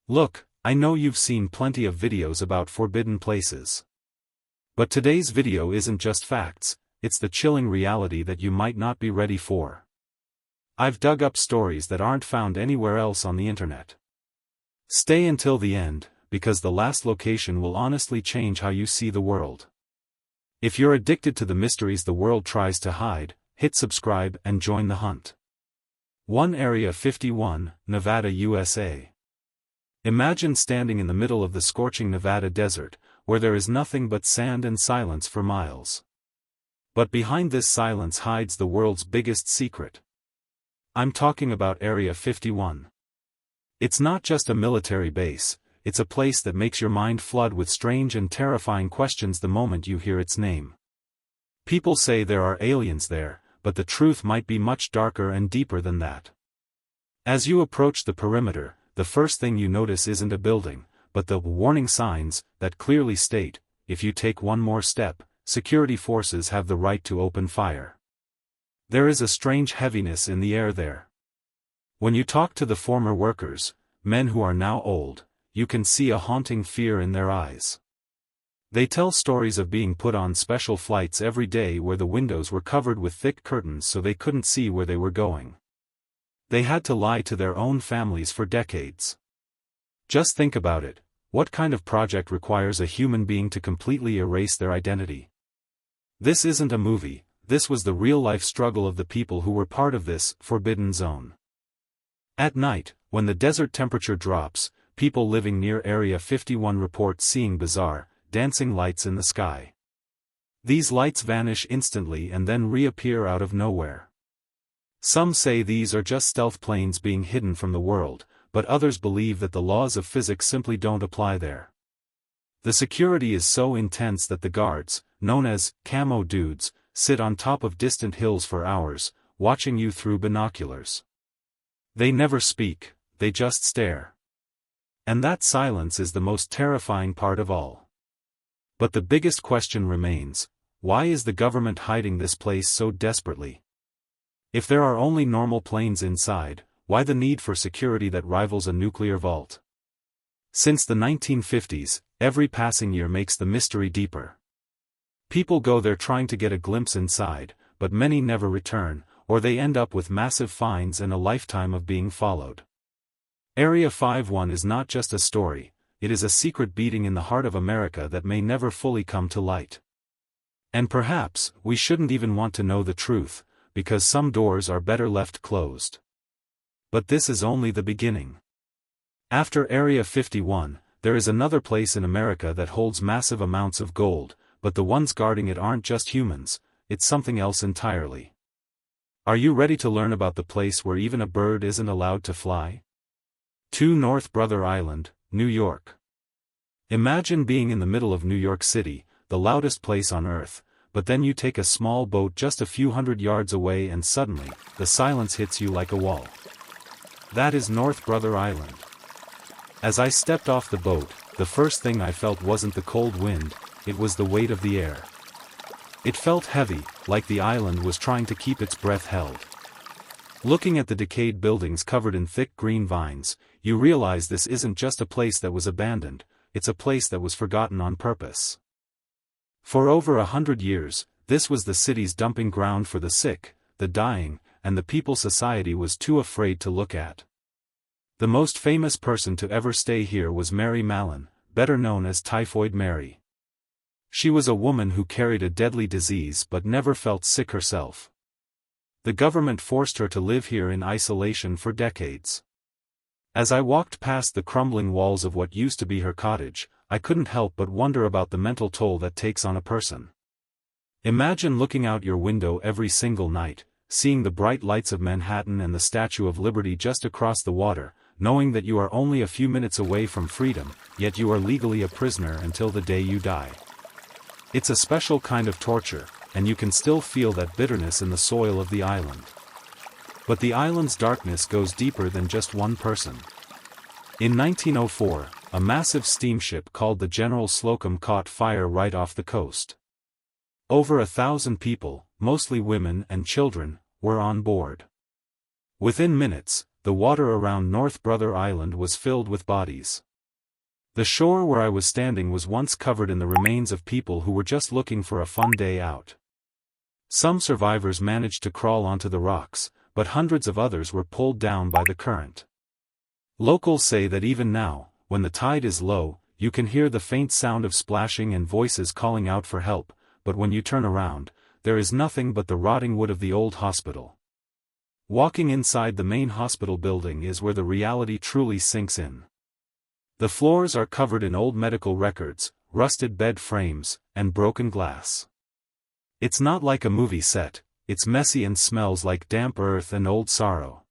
Look, I know you've seen plenty of videos about forbidden places. But today's video isn't just facts, it's the chilling reality that you might not be ready for. I've dug up stories that aren't found anywhere else on the internet. Stay until the end, because the last location will honestly change how you see the world. If you're addicted to the mysteries the world tries to hide, hit subscribe and join the hunt. 1 Area 51, Nevada, USA. Imagine standing in the middle of the scorching Nevada desert, where there is nothing but sand and silence for miles. But behind this silence hides the world's biggest secret. I'm talking about Area 51. It's not just a military base, it's a place that makes your mind flood with strange and terrifying questions the moment you hear its name. People say there are aliens there, but the truth might be much darker and deeper than that. As you approach the perimeter, the first thing you notice isn't a building, but the warning signs that clearly state, if you take one more step, security forces have the right to open fire. There is a strange heaviness in the air there. When you talk to the former workers, men who are now old, you can see a haunting fear in their eyes. They tell stories of being put on special flights every day where the windows were covered with thick curtains so they couldn't see where they were going. They had to lie to their own families for decades. Just think about it, what kind of project requires a human being to completely erase their identity? This isn't a movie, this was the real-life struggle of the people who were part of this forbidden zone. At night, when the desert temperature drops, people living near Area 51 report seeing bizarre, dancing lights in the sky. These lights vanish instantly and then reappear out of nowhere. Some say these are just stealth planes being hidden from the world, but others believe that the laws of physics simply don't apply there. The security is so intense that the guards, known as Camo dudes, sit on top of distant hills for hours, watching you through binoculars. They never speak, they just stare. And that silence is the most terrifying part of all. But the biggest question remains, why is the government hiding this place so desperately? If there are only normal planes inside, why the need for security that rivals a nuclear vault? Since the 1950s, every passing year makes the mystery deeper. People go there trying to get a glimpse inside, but many never return, or they end up with massive fines and a lifetime of being followed. Area 51 is not just a story, it is a secret beating in the heart of America that may never fully come to light. And perhaps, we shouldn't even want to know the truth, because some doors are better left closed. But this is only the beginning. After Area 51, there is another place in America that holds massive amounts of gold, but the ones guarding it aren't just humans, it's something else entirely. Are you ready to learn about the place where even a bird isn't allowed to fly? 2 North Brother Island, New York. Imagine being in the middle of New York City, the loudest place on earth, but then you take a small boat just a few hundred yards away and suddenly, the silence hits you like a wall. That is North Brother Island. As I stepped off the boat, the first thing I felt wasn't the cold wind, it was the weight of the air. It felt heavy, like the island was trying to keep its breath held. Looking at the decayed buildings covered in thick green vines, you realize this isn't just a place that was abandoned, it's a place that was forgotten on purpose. For over 100 years, this was the city's dumping ground for the sick, the dying, and the people society was too afraid to look at. The most famous person to ever stay here was Mary Mallon, better known as Typhoid Mary. She was a woman who carried a deadly disease but never felt sick herself. The government forced her to live here in isolation for decades. As I walked past the crumbling walls of what used to be her cottage, I couldn't help but wonder about the mental toll that takes on a person. Imagine looking out your window every single night, seeing the bright lights of Manhattan and the Statue of Liberty just across the water, knowing that you are only a few minutes away from freedom, yet you are legally a prisoner until the day you die. It's a special kind of torture, and you can still feel that bitterness in the soil of the island. But the island's darkness goes deeper than just one person. In 1904, a massive steamship called the General Slocum caught fire right off the coast. Over 1,000 people, mostly women and children, were on board. Within minutes, the water around North Brother Island was filled with bodies. The shore where I was standing was once covered in the remains of people who were just looking for a fun day out. Some survivors managed to crawl onto the rocks, but hundreds of others were pulled down by the current. Locals say that even now, when the tide is low, you can hear the faint sound of splashing and voices calling out for help, but when you turn around, there is nothing but the rotting wood of the old hospital. Walking inside the main hospital building is where the reality truly sinks in. The floors are covered in old medical records, rusted bed frames, and broken glass. It's not like a movie set, it's messy and smells like damp earth and old sorrow.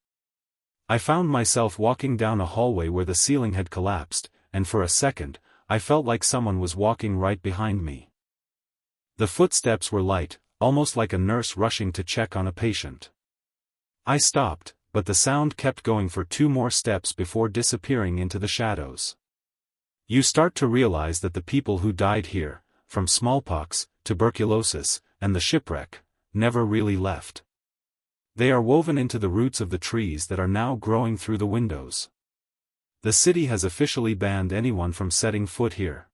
I found myself walking down a hallway where the ceiling had collapsed, and for a second, I felt like someone was walking right behind me. The footsteps were light, almost like a nurse rushing to check on a patient. I stopped, but the sound kept going for 2 more steps before disappearing into the shadows. You start to realize that the people who died here, from smallpox, tuberculosis, and the shipwreck, never really left. They are woven into the roots of the trees that are now growing through the windows. The city has officially banned anyone from setting foot here.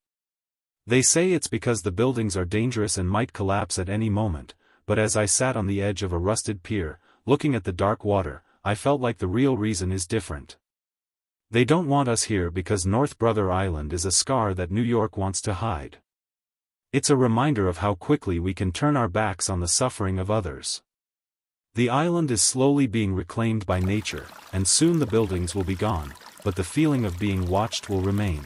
They say it's because the buildings are dangerous and might collapse at any moment, but as I sat on the edge of a rusted pier, looking at the dark water, I felt like the real reason is different. They don't want us here because North Brother Island is a scar that New York wants to hide. It's a reminder of how quickly we can turn our backs on the suffering of others. The island is slowly being reclaimed by nature, and soon the buildings will be gone, but the feeling of being watched will remain.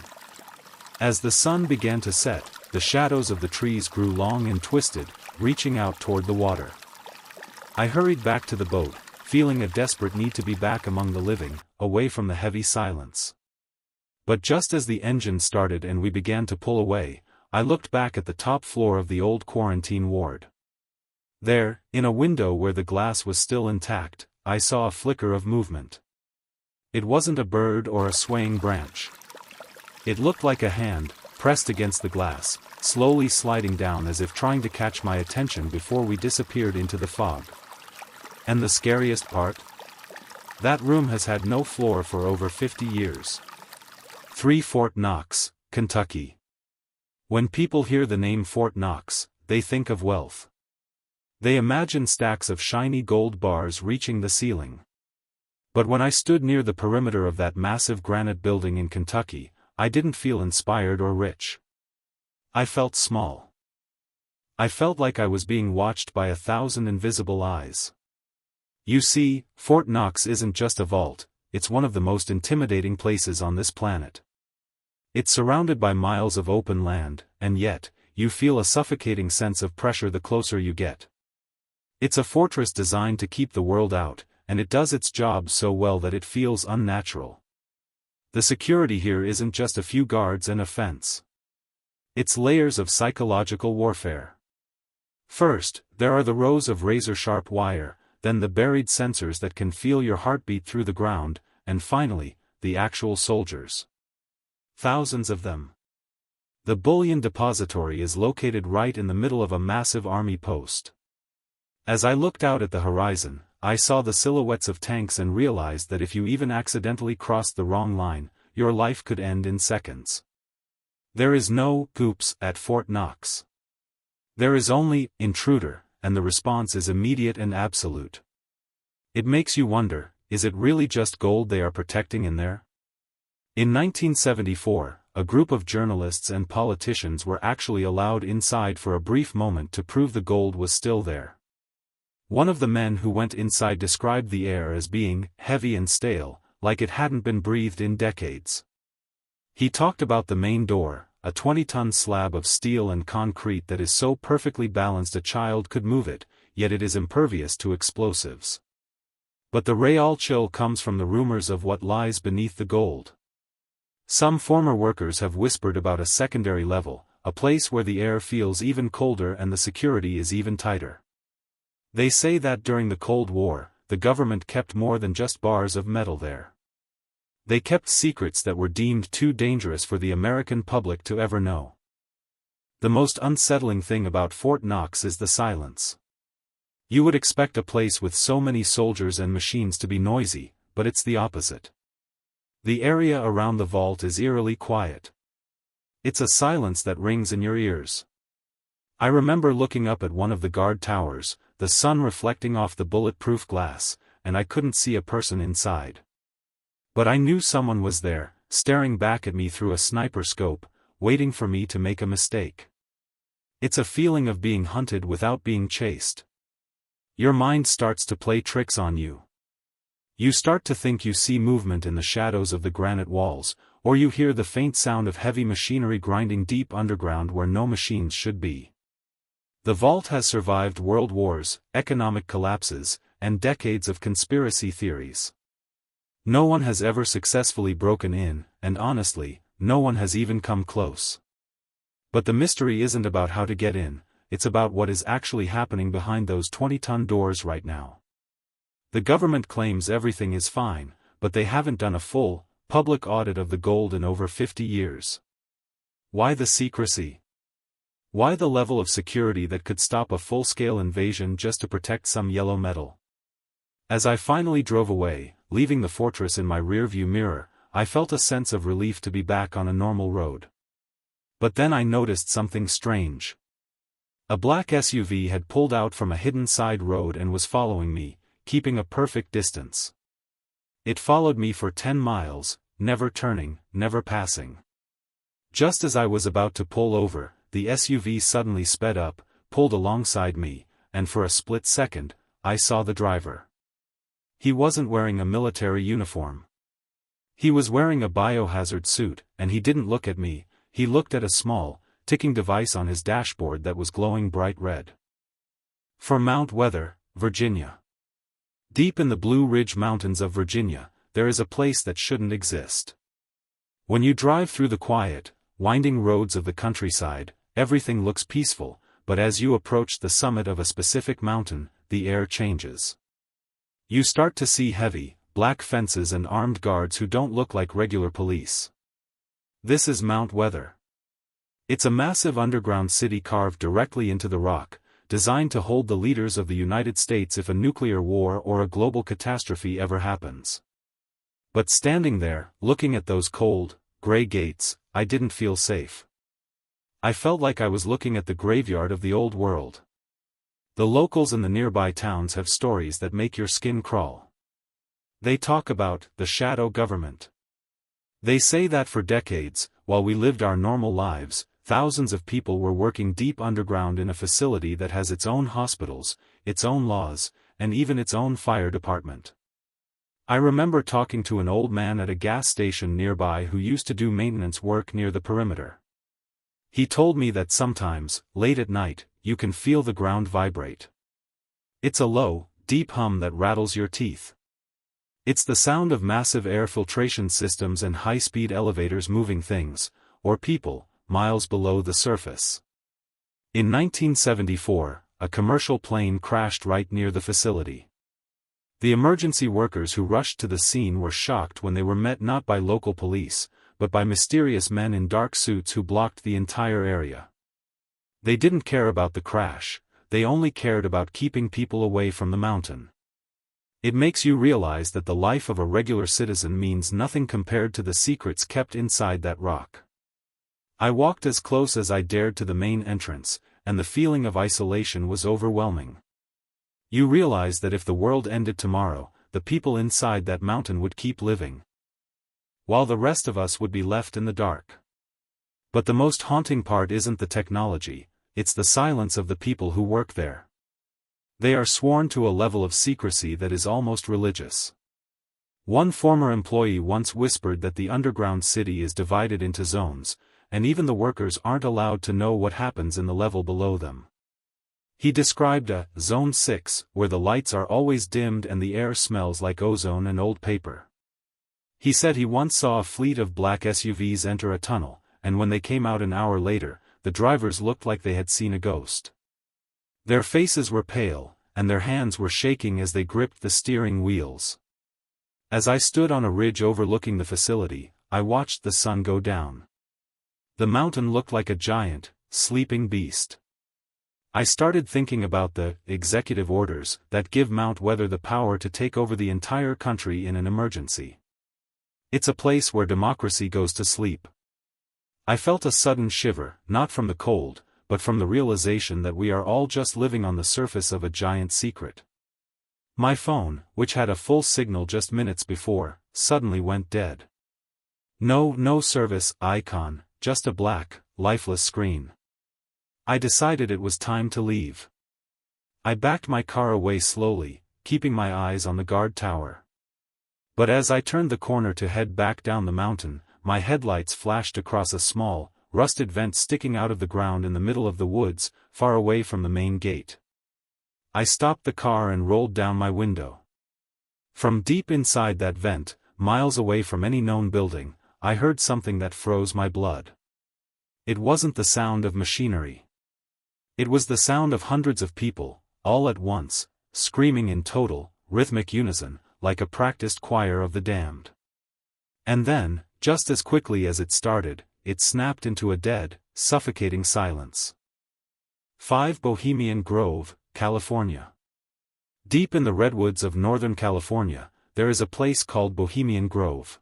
As the sun began to set, the shadows of the trees grew long and twisted, reaching out toward the water. I hurried back to the boat, feeling a desperate need to be back among the living, away from the heavy silence. But just as the engine started and we began to pull away, I looked back at the top floor of the old quarantine ward. There, in a window where the glass was still intact, I saw a flicker of movement. It wasn't a bird or a swaying branch. It looked like a hand, pressed against the glass, slowly sliding down as if trying to catch my attention before we disappeared into the fog. And the scariest part? That room has had no floor for over 50 years. 3 Fort Knox, Kentucky. When people hear the name Fort Knox, they think of wealth. They imagine stacks of shiny gold bars reaching the ceiling. But when I stood near the perimeter of that massive granite building in Kentucky, I didn't feel inspired or rich. I felt small. I felt like I was being watched by 1,000 invisible eyes. You see, Fort Knox isn't just a vault, it's one of the most intimidating places on this planet. It's surrounded by miles of open land, and yet, you feel a suffocating sense of pressure the closer you get. It's a fortress designed to keep the world out, and it does its job so well that it feels unnatural. The security here isn't just a few guards and a fence. It's layers of psychological warfare. First, there are the rows of razor-sharp wire, then the buried sensors that can feel your heartbeat through the ground, and finally, the actual soldiers. Thousands of them. The bullion depository is located right in the middle of a massive army post. As I looked out at the horizon, I saw the silhouettes of tanks and realized that if you even accidentally crossed the wrong line, your life could end in seconds. There is no "oops" at Fort Knox. There is only intruder, and the response is immediate and absolute. It makes you wonder, is it really just gold they are protecting in there? In 1974, a group of journalists and politicians were actually allowed inside for a brief moment to prove the gold was still there. One of the men who went inside described the air as being heavy and stale, like it hadn't been breathed in decades. He talked about the main door, a 20-ton slab of steel and concrete that is so perfectly balanced a child could move it, yet it is impervious to explosives. But the real chill comes from the rumors of what lies beneath the gold. Some former workers have whispered about a secondary level, a place where the air feels even colder and the security is even tighter. They say that during the Cold War, the government kept more than just bars of metal there. They kept secrets that were deemed too dangerous for the American public to ever know. The most unsettling thing about Fort Knox is the silence. You would expect a place with so many soldiers and machines to be noisy, but it's the opposite. The area around the vault is eerily quiet. It's a silence that rings in your ears. I remember looking up at one of the guard towers, the sun reflecting off the bulletproof glass, and I couldn't see a person inside. But I knew someone was there, staring back at me through a sniper scope, waiting for me to make a mistake. It's a feeling of being hunted without being chased. Your mind starts to play tricks on you. You start to think you see movement in the shadows of the granite walls, or you hear the faint sound of heavy machinery grinding deep underground where no machines should be. The vault has survived world wars, economic collapses, and decades of conspiracy theories. No one has ever successfully broken in, and honestly, no one has even come close. But the mystery isn't about how to get in, it's about what is actually happening behind those 20-ton doors right now. The government claims everything is fine, but they haven't done a full, public audit of the gold in over 50 years. Why the secrecy? Why the level of security that could stop a full-scale invasion just to protect some yellow metal? As I finally drove away, leaving the fortress in my rearview mirror, I felt a sense of relief to be back on a normal road. But then I noticed something strange. A black SUV had pulled out from a hidden side road and was following me, keeping a perfect distance. It followed me for 10 miles, never turning, never passing. Just as I was about to pull over, the SUV suddenly sped up, pulled alongside me, and for a split second, I saw the driver. He wasn't wearing a military uniform. He was wearing a biohazard suit, and he didn't look at me, he looked at a small, ticking device on his dashboard that was glowing bright red. For Mount Weather, Virginia. Deep in the Blue Ridge Mountains of Virginia, there is a place that shouldn't exist. When you drive through the quiet, winding roads of the countryside, everything looks peaceful, but as you approach the summit of a specific mountain, the air changes. You start to see heavy, black fences and armed guards who don't look like regular police. This is Mount Weather. It's a massive underground city carved directly into the rock, designed to hold the leaders of the United States if a nuclear war or a global catastrophe ever happens. But standing there, looking at those cold, gray gates, I didn't feel safe. I felt like I was looking at the graveyard of the old world. The locals in the nearby towns have stories that make your skin crawl. They talk about the shadow government. They say that for decades, while we lived our normal lives, thousands of people were working deep underground in a facility that has its own hospitals, its own laws, and even its own fire department. I remember talking to an old man at a gas station nearby who used to do maintenance work near the perimeter. He told me that sometimes, late at night, you can feel the ground vibrate. It's a low, deep hum that rattles your teeth. It's the sound of massive air filtration systems and high-speed elevators moving things, or people, miles below the surface. In 1974, a commercial plane crashed right near the facility. The emergency workers who rushed to the scene were shocked when they were met not by local police, but by mysterious men in dark suits who blocked the entire area. They didn't care about the crash, they only cared about keeping people away from the mountain. It makes you realize that the life of a regular citizen means nothing compared to the secrets kept inside that rock. I walked as close as I dared to the main entrance, and the feeling of isolation was overwhelming. You realize that if the world ended tomorrow, the people inside that mountain would keep living, while the rest of us would be left in the dark. But the most haunting part isn't the technology, it's the silence of the people who work there. They are sworn to a level of secrecy that is almost religious. One former employee once whispered that the underground city is divided into zones, and even the workers aren't allowed to know what happens in the level below them. He described a Zone 6, where the lights are always dimmed and the air smells like ozone and old paper. He said he once saw a fleet of black SUVs enter a tunnel, and when they came out an hour later, the drivers looked like they had seen a ghost. Their faces were pale, and their hands were shaking as they gripped the steering wheels. As I stood on a ridge overlooking the facility, I watched the sun go down. The mountain looked like a giant, sleeping beast. I started thinking about the executive orders that give Mount Weather the power to take over the entire country in an emergency. It's a place where democracy goes to sleep. I felt a sudden shiver, not from the cold, but from the realization that we are all just living on the surface of a giant secret. My phone, which had a full signal just minutes before, suddenly went dead. No service icon, just a black, lifeless screen. I decided it was time to leave. I backed my car away slowly, keeping my eyes on the guard tower. But as I turned the corner to head back down the mountain, my headlights flashed across a small, rusted vent sticking out of the ground in the middle of the woods, far away from the main gate. I stopped the car and rolled down my window. From deep inside that vent, miles away from any known building, I heard something that froze my blood. It wasn't the sound of machinery. It was the sound of hundreds of people, all at once, screaming in total, rhythmic unison, like a practiced choir of the damned. And then, just as quickly as it started, it snapped into a dead, suffocating silence. 5 Bohemian Grove, California. Deep in the Redwoods of Northern California, there is a place called Bohemian Grove.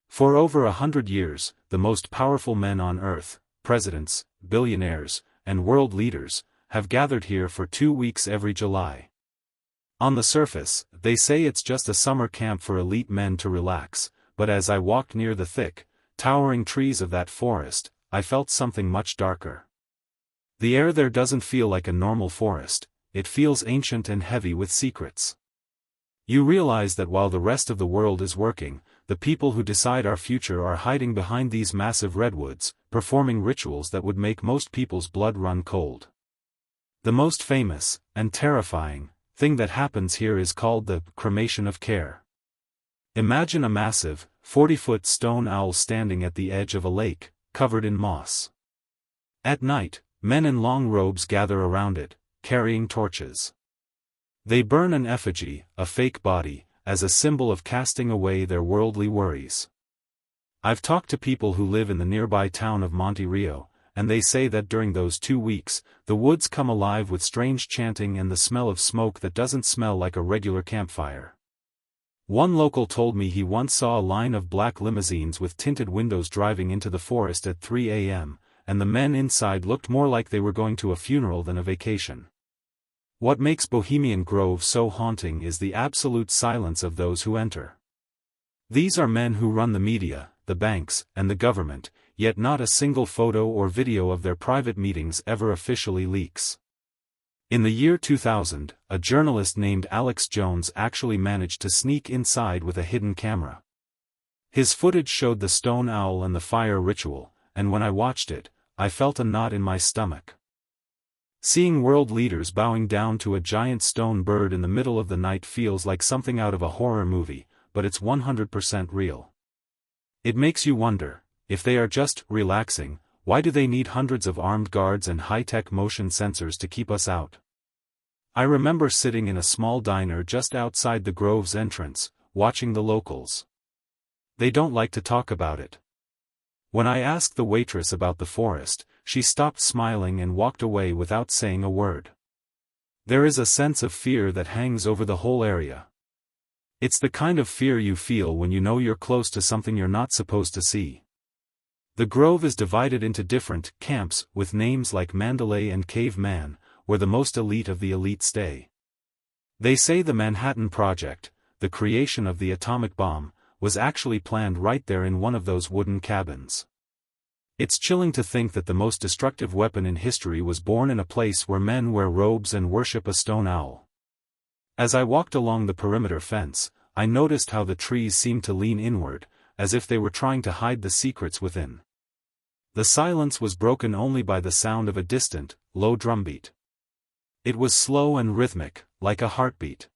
For over 100 years, the most powerful men on earth, presidents, billionaires, and world leaders, have gathered here for 2 weeks every July. On the surface, they say it's just a summer camp for elite men to relax, but as I walked near the thick, towering trees of that forest, I felt something much darker. The air there doesn't feel like a normal forest, it feels ancient and heavy with secrets. You realize that while the rest of the world is working, the people who decide our future are hiding behind these massive redwoods, performing rituals that would make most people's blood run cold. The most famous, and terrifying, thing that happens here is called the cremation of care. Imagine a massive, 40-foot stone owl standing at the edge of a lake, covered in moss. At night, men in long robes gather around it, carrying torches. They burn an effigy, a fake body, as a symbol of casting away their worldly worries. I've talked to people who live in the nearby town of Monte Rio, and they say that during those 2 weeks, the woods come alive with strange chanting and the smell of smoke that doesn't smell like a regular campfire. One local told me he once saw a line of black limousines with tinted windows driving into the forest at 3 a.m., and the men inside looked more like they were going to a funeral than a vacation. What makes Bohemian Grove so haunting is the absolute silence of those who enter. These are men who run the media, the banks, and the government, yet not a single photo or video of their private meetings ever officially leaks. In the year 2000, a journalist named Alex Jones actually managed to sneak inside with a hidden camera. His footage showed the stone owl and the fire ritual, and when I watched it, I felt a knot in my stomach. Seeing world leaders bowing down to a giant stone bird in the middle of the night feels like something out of a horror movie, but it's 100% real. It makes you wonder, if they are just relaxing, why do they need hundreds of armed guards and high-tech motion sensors to keep us out? I remember sitting in a small diner just outside the Grove's entrance, watching the locals. They don't like to talk about it. When I asked the waitress about the forest, she stopped smiling and walked away without saying a word. There is a sense of fear that hangs over the whole area. It's the kind of fear you feel when you know you're close to something you're not supposed to see. The Grove is divided into different camps with names like Mandalay and Cave Man, where the most elite of the elite stay. They say the Manhattan Project, the creation of the atomic bomb, was actually planned right there in one of those wooden cabins. It's chilling to think that the most destructive weapon in history was born in a place where men wear robes and worship a stone owl. As I walked along the perimeter fence, I noticed how the trees seemed to lean inward, as if they were trying to hide the secrets within. The silence was broken only by the sound of a distant, low drumbeat. It was slow and rhythmic, like a heartbeat.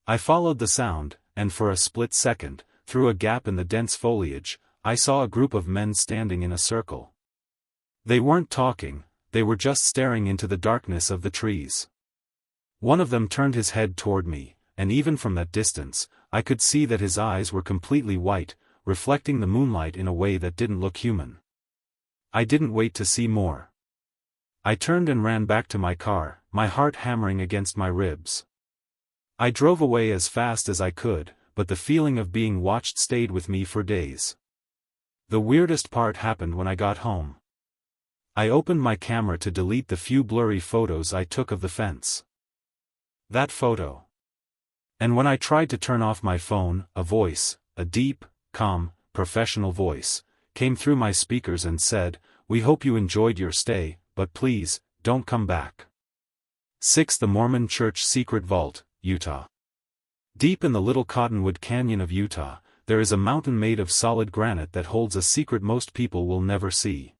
I followed the sound, and for a split second, through a gap in the dense foliage, I saw a group of men standing in a circle. They weren't talking, they were just staring into the darkness of the trees. One of them turned his head toward me, and even from that distance, I could see that his eyes were completely white, reflecting the moonlight in a way that didn't look human. I didn't wait to see more. I turned and ran back to my car, my heart hammering against my ribs. I drove away as fast as I could, but the feeling of being watched stayed with me for days. The weirdest part happened when I got home. I opened my camera to delete the few blurry photos I took of the fence. That photo. And when I tried to turn off my phone, a voice, a deep, calm, professional voice, came through my speakers and said, "We hope you enjoyed your stay, but please, don't come back." 6. The Mormon Church Secret Vault, Utah. Deep in the Little Cottonwood Canyon of Utah, there is a mountain made of solid granite that holds a secret most people will never see.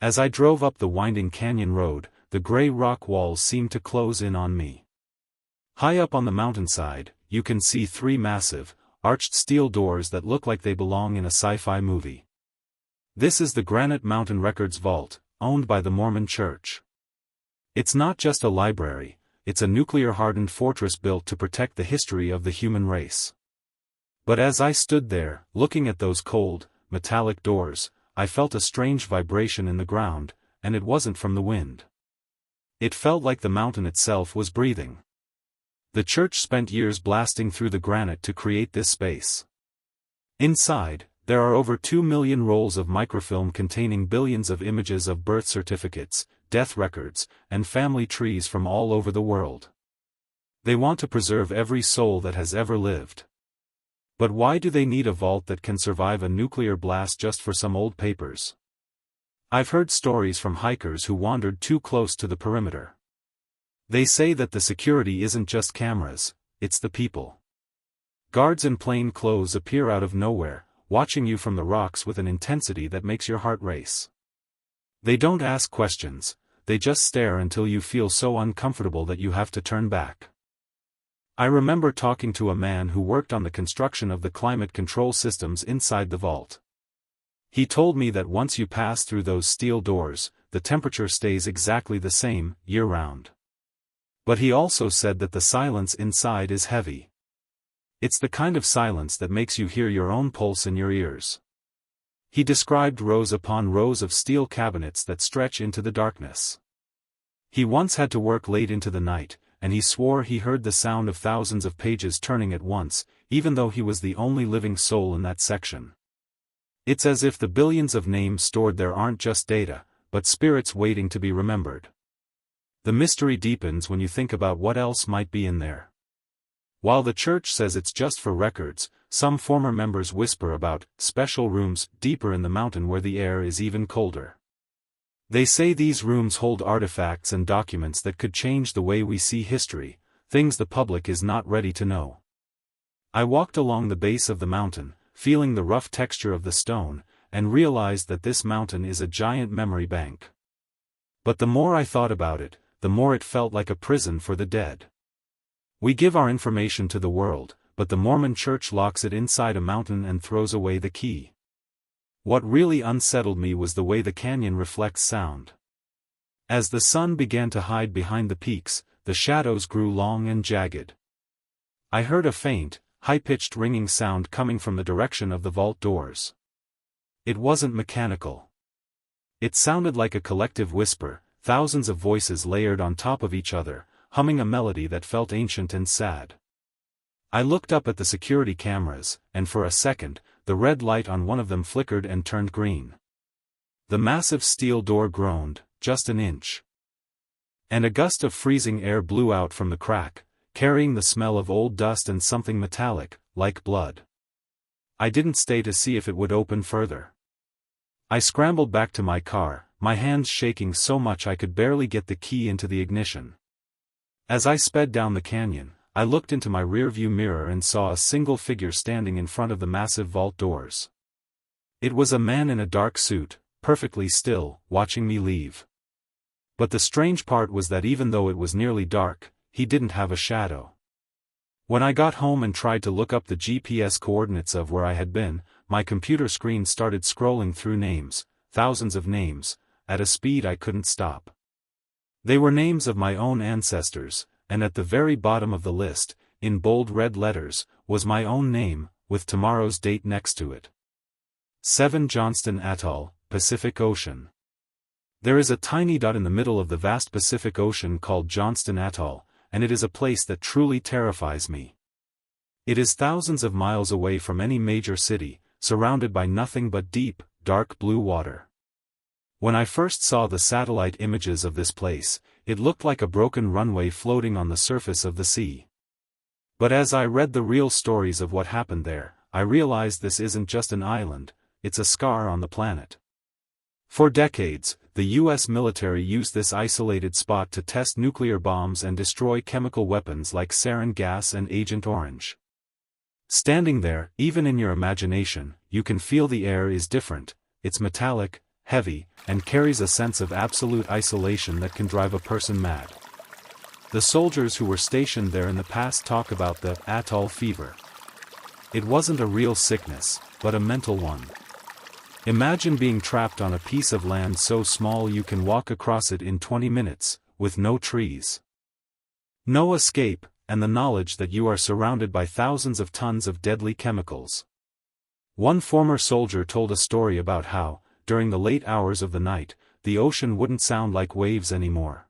As I drove up the winding canyon road, the gray rock walls seemed to close in on me. High up on the mountainside, you can see 3 massive, arched steel doors that look like they belong in a sci-fi movie. This is the Granite Mountain Records Vault, owned by the Mormon Church. It's not just a library, it's a nuclear-hardened fortress built to protect the history of the human race. But as I stood there, looking at those cold, metallic doors, I felt a strange vibration in the ground, and it wasn't from the wind. It felt like the mountain itself was breathing. The church spent years blasting through the granite to create this space. Inside, there are over 2 million rolls of microfilm containing billions of images of birth certificates, death records, and family trees from all over the world. They want to preserve every soul that has ever lived. But why do they need a vault that can survive a nuclear blast just for some old papers? I've heard stories from hikers who wandered too close to the perimeter. They say that the security isn't just cameras, it's the people. Guards in plain clothes appear out of nowhere, watching you from the rocks with an intensity that makes your heart race. They don't ask questions, they just stare until you feel so uncomfortable that you have to turn back. I remember talking to a man who worked on the construction of the climate control systems inside the vault. He told me that once you pass through those steel doors, the temperature stays exactly the same, year-round. But he also said that the silence inside is heavy. It's the kind of silence that makes you hear your own pulse in your ears. He described rows upon rows of steel cabinets that stretch into the darkness. He once had to work late into the night, and he swore he heard the sound of thousands of pages turning at once, even though he was the only living soul in that section. It's as if the billions of names stored there aren't just data, but spirits waiting to be remembered. The mystery deepens when you think about what else might be in there. While the church says it's just for records, some former members whisper about special rooms deeper in the mountain where the air is even colder. They say these rooms hold artifacts and documents that could change the way we see history, things the public is not ready to know. I walked along the base of the mountain, feeling the rough texture of the stone, and realized that this mountain is a giant memory bank. But the more I thought about it, the more it felt like a prison for the dead. We give our information to the world, but the Mormon Church locks it inside a mountain and throws away the key. What really unsettled me was the way the canyon reflects sound. As the sun began to hide behind the peaks, the shadows grew long and jagged. I heard a faint, high-pitched ringing sound coming from the direction of the vault doors. It wasn't mechanical. It sounded like a collective whisper, thousands of voices layered on top of each other, humming a melody that felt ancient and sad. I looked up at the security cameras, and for a second, the red light on one of them flickered and turned green. The massive steel door groaned, just an inch. And a gust of freezing air blew out from the crack, carrying the smell of old dust and something metallic, like blood. I didn't stay to see if it would open further. I scrambled back to my car, my hands shaking so much I could barely get the key into the ignition. As I sped down the canyon, I looked into my rearview mirror and saw a single figure standing in front of the massive vault doors. It was a man in a dark suit, perfectly still, watching me leave. But the strange part was that even though it was nearly dark, he didn't have a shadow. When I got home and tried to look up the GPS coordinates of where I had been, my computer screen started scrolling through names, thousands of names, at a speed I couldn't stop. They were names of my own ancestors, and at the very bottom of the list, in bold red letters, was my own name, with tomorrow's date next to it. 7 Johnston Atoll, Pacific Ocean. There is a tiny dot in the middle of the vast Pacific Ocean called Johnston Atoll, and it is a place that truly terrifies me. It is thousands of miles away from any major city, surrounded by nothing but deep, dark blue water. When I first saw the satellite images of this place, it looked like a broken runway floating on the surface of the sea. But as I read the real stories of what happened there, I realized this isn't just an island, it's a scar on the planet. For decades, the U.S. military used this isolated spot to test nuclear bombs and destroy chemical weapons like sarin gas and Agent Orange. Standing there, even in your imagination, you can feel the air is different, it's metallic, heavy, and carries a sense of absolute isolation that can drive a person mad. The soldiers who were stationed there in the past talk about the atoll fever. It wasn't a real sickness, but a mental one. Imagine being trapped on a piece of land so small you can walk across it in 20 minutes, with no trees, no escape, and the knowledge that you are surrounded by thousands of tons of deadly chemicals. One former soldier told a story about how, during the late hours of the night, the ocean wouldn't sound like waves anymore.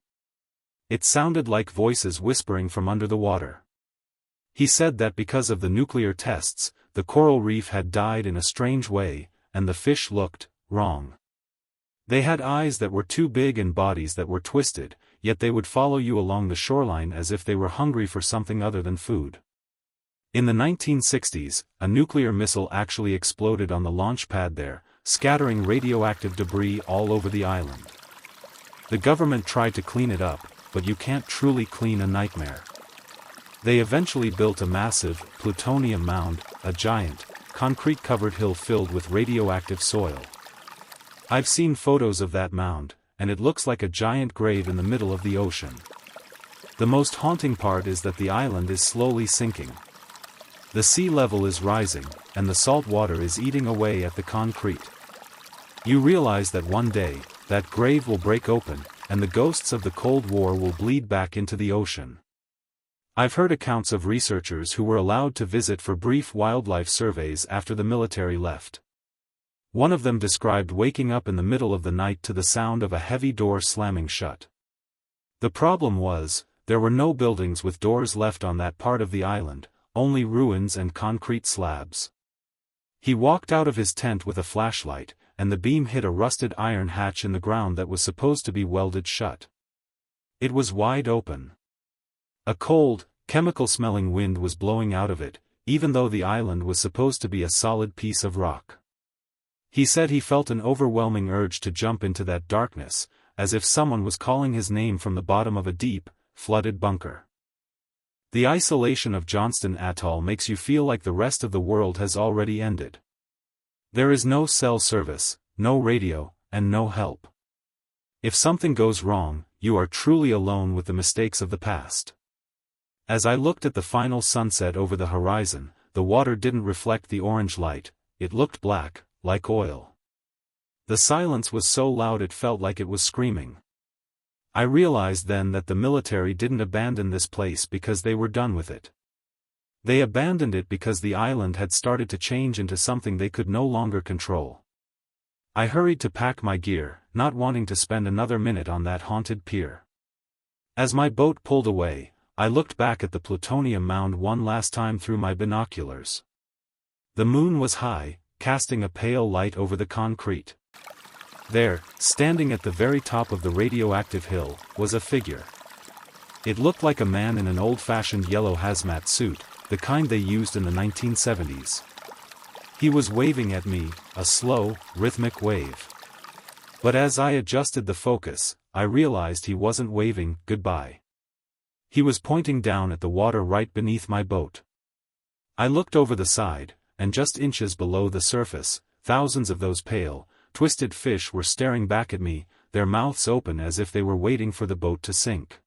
It sounded like voices whispering from under the water. He said that because of the nuclear tests, the coral reef had died in a strange way, and the fish looked wrong. They had eyes that were too big and bodies that were twisted, yet they would follow you along the shoreline as if they were hungry for something other than food. In the 1960s, a nuclear missile actually exploded on the launch pad there, scattering radioactive debris all over the island. The government tried to clean it up, but you can't truly clean a nightmare. They eventually built a massive Plutonium Mound, a giant, concrete-covered hill filled with radioactive soil. I've seen photos of that mound, and it looks like a giant grave in the middle of the ocean. The most haunting part is that the island is slowly sinking. The sea level is rising, and the salt water is eating away at the concrete. You realize that one day, that grave will break open, and the ghosts of the Cold War will bleed back into the ocean. I've heard accounts of researchers who were allowed to visit for brief wildlife surveys after the military left. One of them described waking up in the middle of the night to the sound of a heavy door slamming shut. The problem was, there were no buildings with doors left on that part of the island, only ruins and concrete slabs. He walked out of his tent with a flashlight, and the beam hit a rusted iron hatch in the ground that was supposed to be welded shut. It was wide open. A cold, chemical-smelling wind was blowing out of it, even though the island was supposed to be a solid piece of rock. He said he felt an overwhelming urge to jump into that darkness, as if someone was calling his name from the bottom of a deep, flooded bunker. The isolation of Johnston Atoll makes you feel like the rest of the world has already ended. There is no cell service, no radio, and no help. If something goes wrong, you are truly alone with the mistakes of the past. As I looked at the final sunset over the horizon, the water didn't reflect the orange light, it looked black, like oil. The silence was so loud it felt like it was screaming. I realized then that the military didn't abandon this place because they were done with it. They abandoned it because the island had started to change into something they could no longer control. I hurried to pack my gear, not wanting to spend another minute on that haunted pier. As my boat pulled away, I looked back at the Plutonium Mound one last time through my binoculars. The moon was high, casting a pale light over the concrete. There, standing at the very top of the radioactive hill, was a figure. It looked like a man in an old-fashioned yellow hazmat suit, the kind they used in the 1970s. He was waving at me, a slow, rhythmic wave. But as I adjusted the focus, I realized he wasn't waving goodbye. He was pointing down at the water right beneath my boat. I looked over the side, and just inches below the surface, thousands of those pale, twisted fish were staring back at me, their mouths open as if they were waiting for the boat to sink.